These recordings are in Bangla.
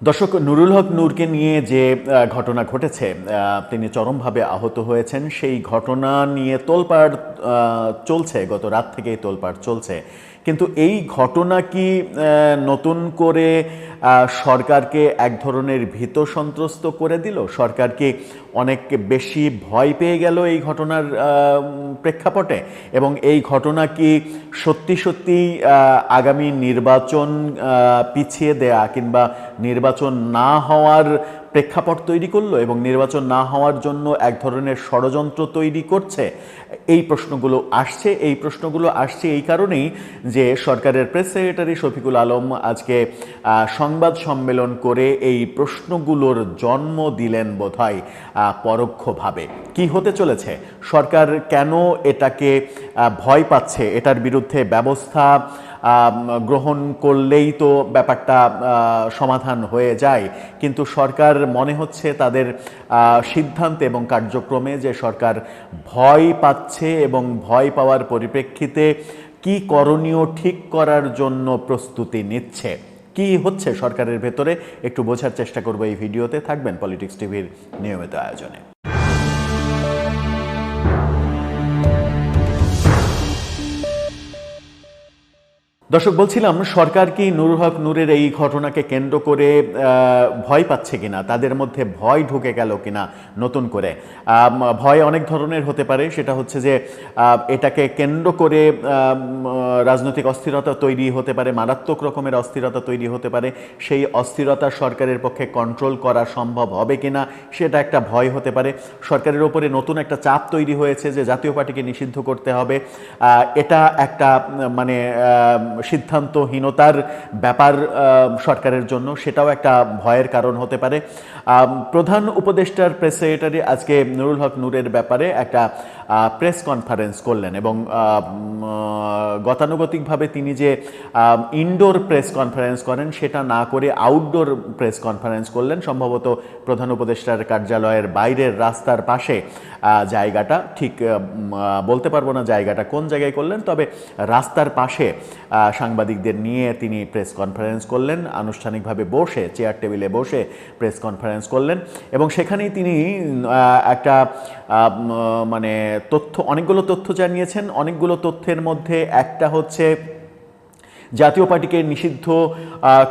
দর্শক, নুরুল হক নূরকে নিয়ে যে ঘটনা ঘটেছে, তিনি চরমভাবে আহত হয়েছেন। সেই ঘটনা নিয়ে তোলপাড় চলছে, গত রাত থেকেই তোলপাড় চলছে। কিন্তু এই ঘটনা কি নতুন করে সরকারকে এক ধরনের ভীত সন্ত্রস্ত করে দিল? সরকার কি অনেক বেশি ভয় পেয়ে গেল এই ঘটনার প্রেক্ষাপটে? এবং এই ঘটনা কি সত্যি সত্যি আগামী নির্বাচন পিছিয়ে দেয়া কিংবা নির্বাচন না হওয়ার প্রেক্ষাপট তৈরি করলো এবং নির্বাচন না হওয়ার জন্য এক ধরনের ষড়যন্ত্র তৈরি করছে? এই প্রশ্নগুলো আসছে এই কারণেই যে সরকারের প্রেস সেক্রেটারি শফিকুল আলম আজকে সংবাদ সম্মেলন করে এই প্রশ্নগুলোর জন্ম দিলেন বোধহয় পরোক্ষভাবে। কি হতে চলেছে, সরকার কেন এটাকে ভয় পাচ্ছে, এটার বিরুদ্ধে ব্যবস্থা গ্রহণ করলেই তো ব্যাপারটা সমাধান হয়ে যায়, কিন্তু সরকার মনে হচ্ছে তাদের সিদ্ধান্তে এবং কার্যক্রমে যে সরকার ভয় পাচ্ছে এবং ভয় পাওয়ার পরিপ্রেক্ষিতে কি করণীয় ঠিক করার জন্য প্রস্তুতি নিচ্ছে। কি হচ্ছে সরকারের ভেতরে একটু বোঝার চেষ্টা করব এই ভিডিওতে। থাকবেন পলিটিক্স টিভির নিয়মিত আয়োজনে। দর্শক, বলছিলাম সরকার কি নুরুল হক নূরের এই ঘটনাকে কেন্দ্র করে ভয় পাচ্ছে কিনা, তাদের মধ্যে ভয় ঢুকে গেল কিনা নতুন করে। ভয় অনেক ধরনের হতে পারে, সেটা হচ্ছে যে এটাকে কেন্দ্র করে রাজনৈতিক অস্থিরতা তৈরি হতে পারে, মারাত্মক রকমের অস্থিরতা তৈরি হতে পারে। সেই অস্থিরতা সরকারের পক্ষে কন্ট্রোল করা সম্ভব হবে কিনা সেটা একটা ভয় হতে পারে। সরকারের ওপরে নতুন একটা চাপ তৈরি হয়েছে যে জাতীয় পার্টিকে নিষিদ্ধ করতে হবে, এটা একটা মানে সিদ্ধান্তহীনতার ব্যাপার সরকারের জন্য, সেটাও একটা ভয়ের কারণ হতে পারে। প্রধান উপদেষ্টার প্রেস সেক্রেটারি আজকে নুরুল হক নূরের ব্যাপারে একটা প্রেস কনফারেন্স করলেন এবং গতানুগতিকভাবে তিনি যে ইনডোর প্রেস কনফারেন্স করেন সেটা না করে আউটডোর প্রেস কনফারেন্স করলেন। সম্ভবত প্রধান উপদেষ্টার কার্যালয়ের বাইরের রাস্তার পাশে জায়গাটা, ঠিক বলতে পারবো না জায়গাটা কোন জায়গায় করলেন, তবে রাস্তার পাশে সাংবাদিকদের নিয়ে তিনি প্রেস কনফারেন্স করলেন, আনুষ্ঠানিকভাবে বসে চেয়ার টেবিলে বসে প্রেস কনফারেন্স করলেন। এবং সেখানেই তিনি একটা মানে অনেকগুলো তথ্য জানিয়েছেন। অনেকগুলো তথ্যের মধ্যে একটা হচ্ছে জাতীয় পার্টিকে নিষিদ্ধ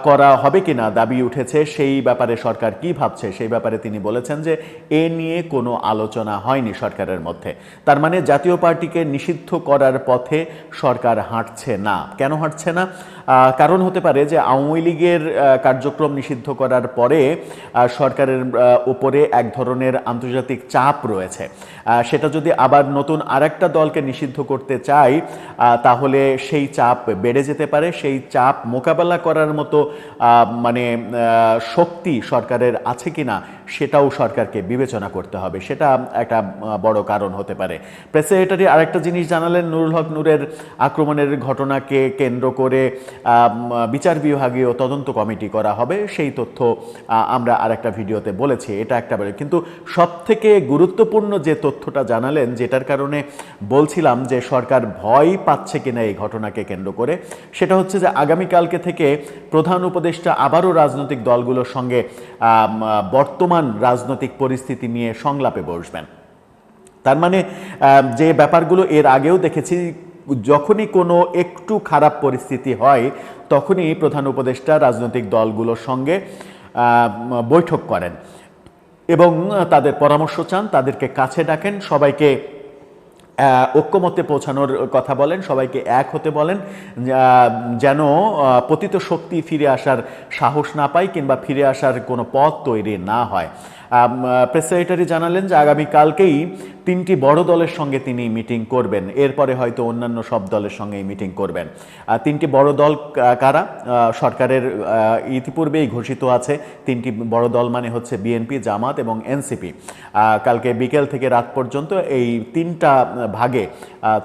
করা হবে কিনা দাবি উঠেছে, সেই ব্যাপারে সরকার কি ভাবছে সেই ব্যাপারে তিনি বলেছেন যে এ নিয়ে কোনো আলোচনা হয়নি সরকারের মধ্যে। তার মানে জাতীয় পার্টিকে নিষিদ্ধ করার পথে সরকার হাঁটছে না। কেন হাঁটছে না? কারণ হতে পারে যে আওয়ামী লীগের কার্যক্রম নিষিদ্ধ করার পরে সরকারের উপরে এক ধরনের আন্তর্জাতিক চাপ রয়েছে। সেটা যদি আবার নতুন আরেকটা দলকে নিষিদ্ধ করতে চায় তাহলে সেই চাপ বেড়ে যেতে পারে। সেই চাপ মোকাবেলা করার মতো মানে শক্তি সরকারের আছে কিনা সেটাও সরকারকে বিবেচনা করতে হবে, সেটা একটা বড় কারণ হতে পারে। প্রেস সেক্রেটারি আরেকটা জিনিস জানালেন, নুরুল হক নূরের আক্রমণের ঘটনাকে কেন্দ্র করে বিচার বিভাগীয় তদন্ত কমিটি করা হবে। সেই তথ্য আমরা আরেকটা ভিডিওতে বলেছি, এটা একটা বলে। কিন্তু সবথেকে গুরুত্বপূর্ণ যে তথ্যটা জানালেন, যেটার কারণে বলছিলাম যে সরকার ভয় পাচ্ছে কিনা এই ঘটনাকে কেন্দ্র করে, সেটা হচ্ছে যে আগামীকালকে থেকে প্রধান উপদেষ্টা আবারও রাজনৈতিক দলগুলোর সঙ্গে বর্তমান রাজনৈতিক পরিস্থিতি নিয়ে সংলাপে বসবেন। তার মানে যে ব্যাপারগুলো এর আগেও দেখেছি, যখনই কোনো একটু খারাপ পরিস্থিতি হয় তখনই প্রধান উপদেষ্টা রাজনৈতিক দলগুলোর সঙ্গে বৈঠক করেন এবং তাদের পরামর্শ চান, তাদেরকে কাছে ডাকেন, সবাইকে ঐক্যমত্যে পৌঁছানোর কথা বলেন, সবাইকে এক হতে বলেন, যেন পতিত শক্তি ফিরে আসার সাহস না পায় কিংবা ফিরে আসার কোনো পথ তৈরি না হয়। প্রেস সেক্রেটারি জানালেন যে আগামীকালকেই 3টি বড় দলের সঙ্গে তিনি মিটিং করবেন, এরপরে হয়তো অন্যান্য সব দলের সঙ্গেই মিটিং করবেন। 3টি বড় দল কারা? সরকারের ইতিপূর্বেই ঘোষিত আছে 3টি বড় দল, মানে হচ্ছে বিএনপি, জামাত এবং এনসিপি। কালকে বিকেল থেকে রাত পর্যন্ত এই 3টা ভাগে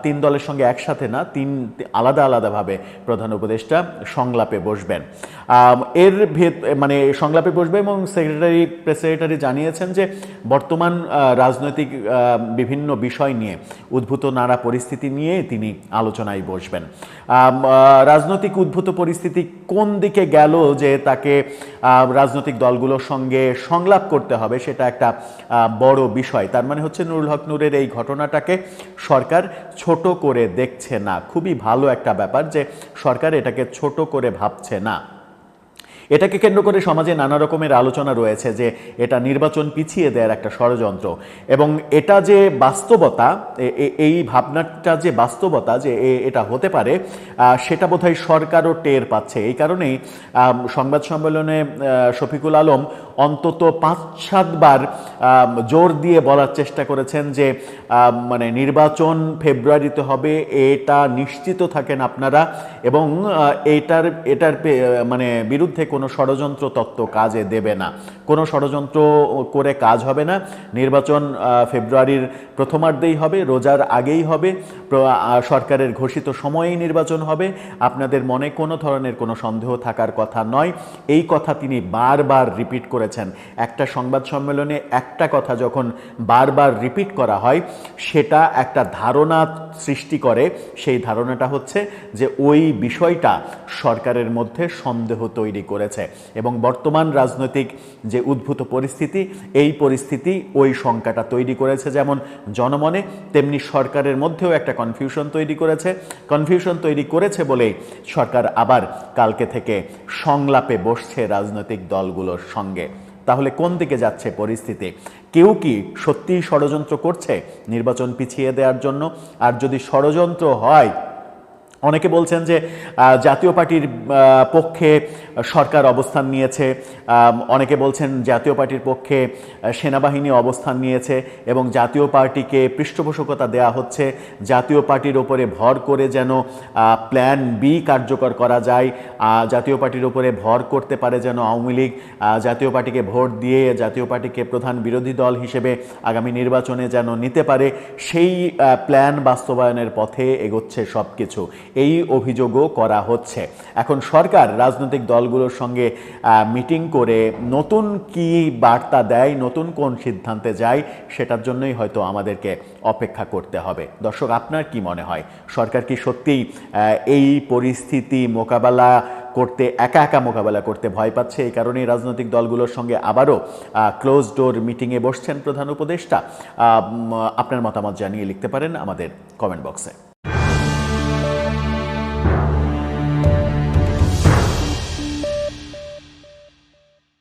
3 দলের সঙ্গে একসাথে না, 3 আলাদা আলাদাভাবে প্রধান উপদেষ্টা সংলাপে বসবেন। এর মানে সংলাপে বসবে এবং প্রেস সেক্রেটারি জানিয়েছেন যে বর্তমান রাজনৈতিক বিভিন্ন বিষয় নিয়ে উদ্ভূত নানা পরিস্থিতি নিয়ে তিনি আলোচনায় বসবেন। রাজনৈতিক উদ্ভূত পরিস্থিতি কোন দিকে গেল যে তাকে রাজনৈতিক দলগুলোর সঙ্গে সংলাপ করতে হবে, সেটা একটা বড় বিষয়। তার মানে হচ্ছে নুরুল হক নূরের এই ঘটনাটাকে সরকার ছোট করে দেখছে না। খুবই ভালো একটা ব্যাপার যে সরকার এটাকে ছোট করে ভাবছে না। এটাকে কেন্দ্র করে সমাজে নানা রকমের আলোচনা রয়েছে যে এটা নির্বাচন পিছিয়ে দেওয়ার একটা ষড়যন্ত্র, এবং এটা যে বাস্তবতা, এই ভাবনাটা যে বাস্তবতা যে এটা হতে পারে, সেটা বোধহয় সরকারও টের পাচ্ছে। এই কারণেই সংবাদ সম্মেলনে শফিকুল আলম অন্তত 5-7 বার জোর দিয়ে বলার চেষ্টা করেছেন যে মানে নির্বাচন ফেব্রুয়ারিতে হবে, এটা নিশ্চিত থাকেন আপনারা, এবং এটার মানে বিরুদ্ধে কোনো ষড়যন্ত্র তত্ত্ব কাজে দেবে না, কোনো ষড়যন্ত্র করে কাজ হবে না। নির্বাচন ফেব্রুয়ারির প্রথমার্ধেই হবে, রোজার আগেই হবে, সরকারের ঘোষিত সময়েই নির্বাচন হবে, আপনাদের মনে কোনো ধরনের কোনো সন্দেহ থাকার কথা নয়। এই কথা তিনি বারবার রিপিট করেছেন। একটা সংবাদ সম্মেলনে একটা কথা যখন বারবার রিপিট করা হয়, সেটা একটা ধারণা সৃষ্টি করে। সেই ধারণাটা হচ্ছে যে ওই বিষয়টা সরকারের মধ্যে সন্দেহ তৈরি করেছে, এবং বর্তমান রাজনৈতিক যে উদ্ভূত পরিস্থিতি, এই পরিস্থিতি ওই শঙ্কাটা তৈরি করেছে যেমন জনমনে, তেমনি সরকারের মধ্যেও একটা কনফিউশন তৈরি করেছে বলেই সরকার আবার কালকে থেকে সংলাপে বসছে রাজনৈতিক দলগুলোর সঙ্গে। তাহলে কোন দিকে যাচ্ছে পরিস্থিতি? কেউ কি সত্যিই ষড়যন্ত্র করছে নির্বাচন পিছিয়ে দেওয়ার জন্য? আর যদি ষড়যন্ত্র হয়, অনেকে বলছেন যে জাতীয় পার্টির পক্ষে সরকার অবস্থান নিয়েছে, অনেকে বলছেন জাতীয় পার্টির পক্ষে সেনাবাহিনী অবস্থান নিয়েছে এবং জাতীয় পার্টিকে পৃষ্ঠপোষকতা দেয়া হচ্ছে, জাতীয় পার্টির ওপরে ভর করে যেন প্ল্যান বি কার্যকর করা যায়, জাতীয় পার্টির ওপরে ভর করতে পারে যেন আওয়ামী লীগ, জাতীয় পার্টিকে ভোট দিয়ে জাতীয় পার্টিকে প্রধান বিরোধী দল হিসেবে আগামী নির্বাচনে যেন নিতে পারে, সেই প্ল্যান বাস্তবায়নের পথে এগোচ্ছে সব কিছু, এই অভিযোগও করা হচ্ছে। এখন সরকার রাজনৈতিক দলগুলোর সঙ্গে মিটিং করে নতুন কি বার্তা দেয়, নতুন কোন সিদ্ধান্তে যায়, সেটার জন্যই হয়তো আমাদেরকে অপেক্ষা করতে হবে। দর্শক, আপনার কি মনে হয়, সরকার কি সত্যিই এই পরিস্থিতি মোকাবেলা করতে একা মোকাবেলা করতে ভয় পাচ্ছে? এই কারণেই রাজনৈতিক দলগুলোর সঙ্গে আবারও ক্লোজ ডোর মিটিংয়ে বসছেন প্রধান উপদেষ্টা? আপনার মতামত জানিয়ে লিখতে পারেন আমাদের কমেন্ট বক্সে।